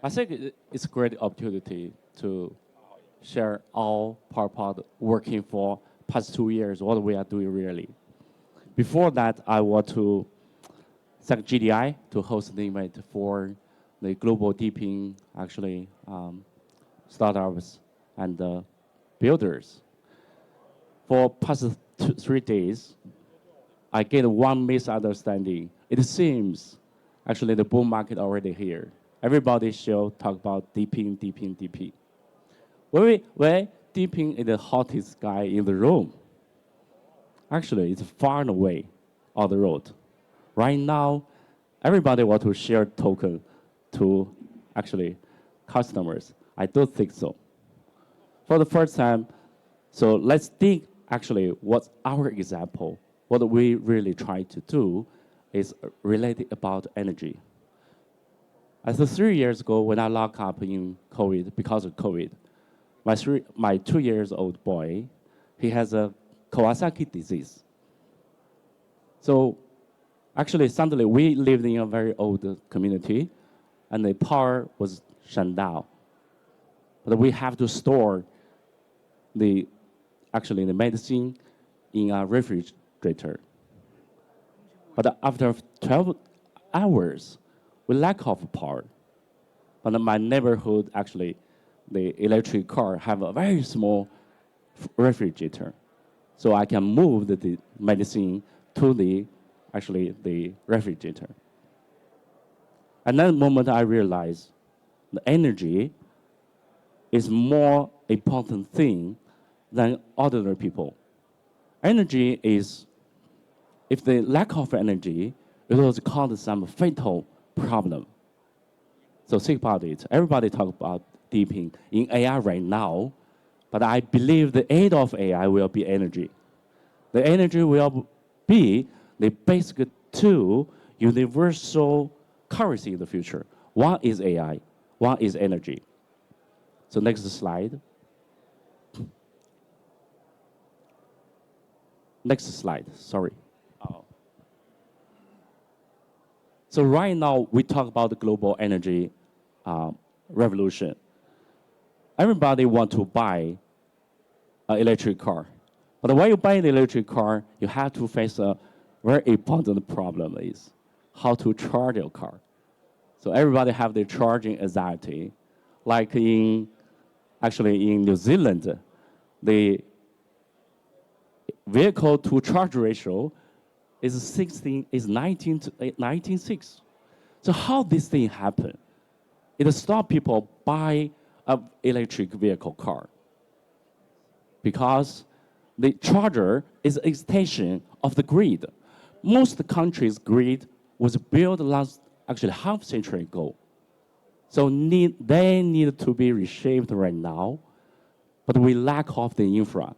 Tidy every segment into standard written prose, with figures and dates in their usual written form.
I think it's a great opportunity to share all PowerPod working for past 2 years, what we are doing really. Before that, I want to thank JDI to host the event for the global deeping, actually, startups and builders. For past 3 days, I get one misunderstanding. It seems actually the bull market already here. Everybody should talk about deeping, deeping, deeping. When deeping is the hottest guy in the room. Actually, it's far away on the road. Right now, everybody want to share token to actually customers. I don't think so. For the first time, so let's think actually what's our example. What we really try to do is related about energy. As 3 years ago, when I locked up in COVID, because of COVID, my 2 years old boy, he has a Kawasaki disease. So actually, suddenly we lived in a very old community, and the power was shut down. But we have to store the medicine in a refrigerator. But after 12 hours, we lack of power. But in my neighborhood, actually, the electric car have a very small refrigerator. So I can move the medicine to the refrigerator. And that moment I realized the energy is more important thing than ordinary people. Energy is, if the lack of energy, it will cause some fatal problem. So think about it. Everybody talk about deeping in AI right now, but I believe the aid of AI will be energy. The energy will be the basic two universal currency in the future. One is AI, one is energy. So next slide. Next slide, sorry. So right now, we talk about the global energy revolution. Everybody want to buy an electric car. But when you buy an electric car, you have to face a very important problem is how to charge your car. So everybody have the charging anxiety. Like in New Zealand, the vehicle to charge ratio is 19:6. So how this thing happen? It stop people buy an electric vehicle car because the charger is an extension of the grid. Most countries' grid was built half century ago. So they need to be reshaped right now, but we lack of the infra.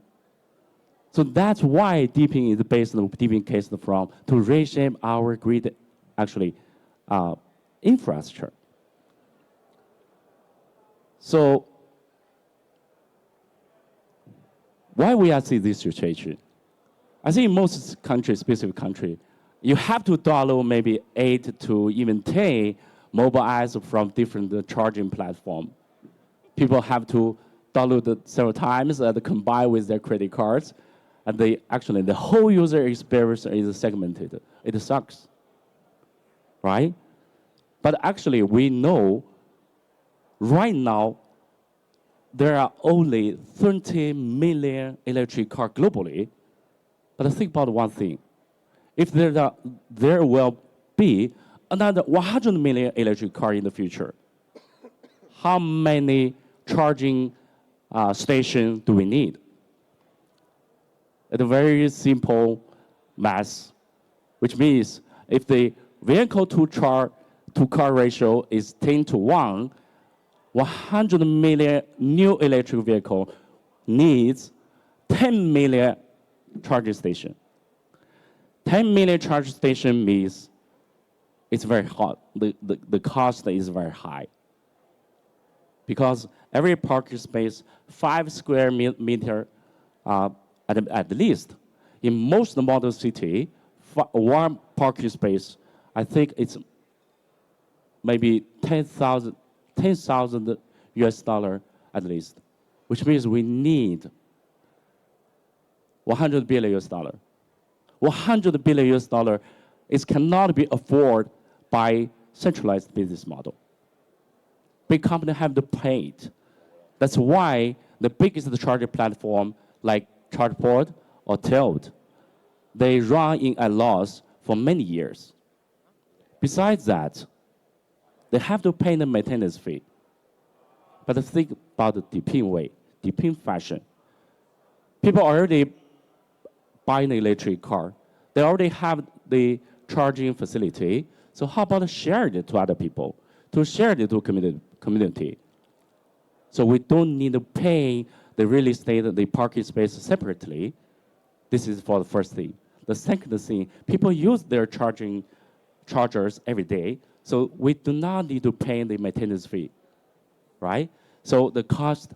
So that's why deeping is based on deeping case from to reshape our grid infrastructure. So why we are seeing this situation? I think in most countries, specific country, you have to download maybe 8 to even 10 mobile apps from different charging platform. People have to download it several times and combine with their credit cards. And the whole user experience is segmented. It sucks, right? But actually, we know right now there are only 30 million electric cars globally. But think about one thing. If there will be another 100 million electric cars in the future, how many charging stations do we need? It's a very simple math, which means if the vehicle to car ratio is 10:1, 100 million new electric vehicle needs 10 million charging station. 10 million charging station means it's very hot. The cost is very high. Because every parking space, 5 square meter at least. In most modern city, one parking space, I think it's maybe 10,000 10,000 US dollar at least, which means we need 100 billion US dollar. 100 billion US dollar is cannot be afforded by centralized business model. Big companies have to pay it. That's why the biggest charging platform like ChargePort or Tilt, they run in a loss for many years. Besides that, they have to pay the maintenance fee. But think about the Deepin way, Deepin fashion. People already buy an electric car. They already have the charging facility. So how about share it to other people, to share it to community? So we don't need to pay the real estate, the parking space separately. This is for the first thing. The second thing, people use their chargers every day, so we do not need to pay the maintenance fee, right? So the cost,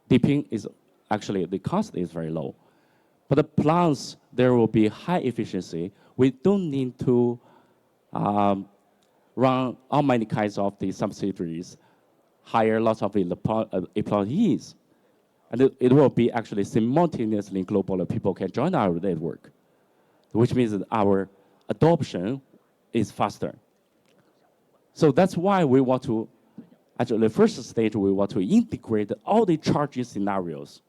Deepin is actually, the cost is very low. But plus, there will be high efficiency. We don't need to run all many kinds of the subsidiaries, hire lots of employees. And it will be actually simultaneously global. People can join our network, which means that our adoption is faster. So that's why we want to, actually the first stage, we want to integrate all the charging scenarios.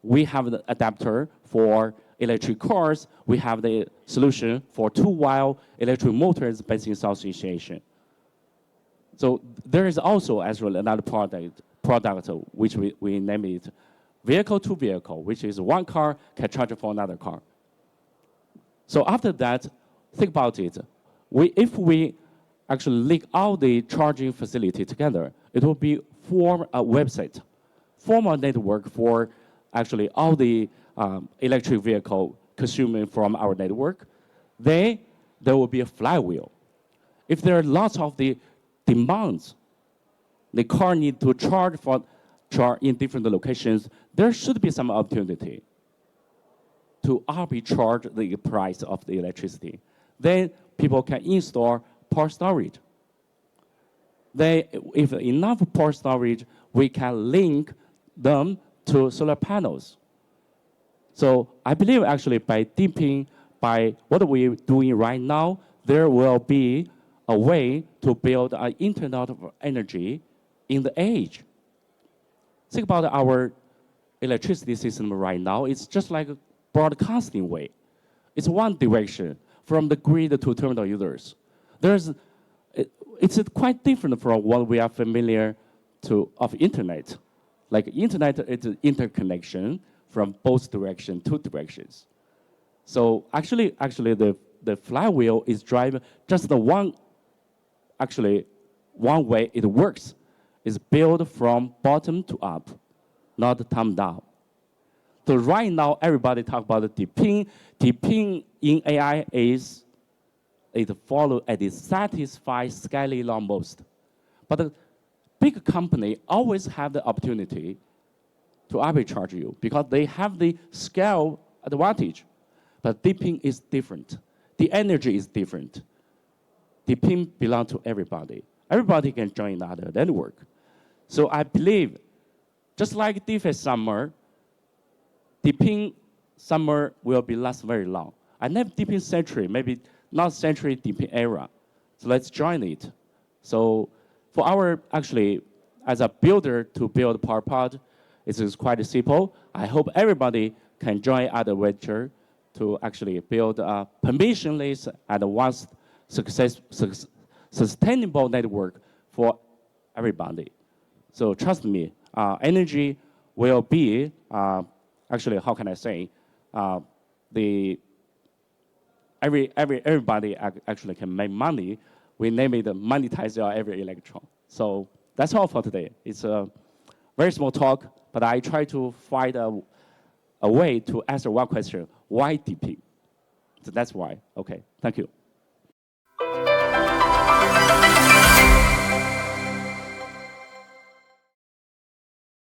We have the adapter for electric cars. We have the solution for two-wheel electric motors based in Southeast Asia. So there is also actually another product which we name it vehicle to vehicle, which is one car can charge for another car. So after that, think about it. If we actually link all the charging facility together, it will be form a website, form a network for actually all the electric vehicle consuming from our network. Then there will be a flywheel. If there are lots of the demands, the car need to charge in different locations, there should be some opportunity to arbitrage the price of the electricity. Then people can install power storage. Then if enough power storage, we can link them to solar panels. So I believe actually by deepening, by what we're doing right now, there will be a way to build an internet of energy in the age. Think about our electricity system right now. It's just like a broadcasting way. It's one direction from the grid to terminal users. It's quite different from what we are familiar to of internet. Like internet is an interconnection from both directions, two directions. So actually the flywheel is driving just the one way it works is built from bottom to up, not top down. So right now, everybody talk about the Deepin. Deepin in AI is it follow and it satisfies scaling law most. But the big company always have the opportunity to arbitrage you because they have the scale advantage. But Deepin is different. The energy is different. Deepin belongs to everybody. Everybody can join another network. So I believe, just like DeFi summer, Deepin summer will be last very long. I never Deepin century, maybe not century Deepin era. So let's join it. So for our, actually, as a builder to build PowerPod, it is quite simple. I hope everybody can join our venture to actually build a permissionless and once sustainable network for everybody. So trust me, energy will be, actually, how can I say, everybody actually can make money. We name it monetize your every electron. So that's all for today. It's a very small talk, but I try to find a way to answer one question: why DP? So that's why. Okay, thank you.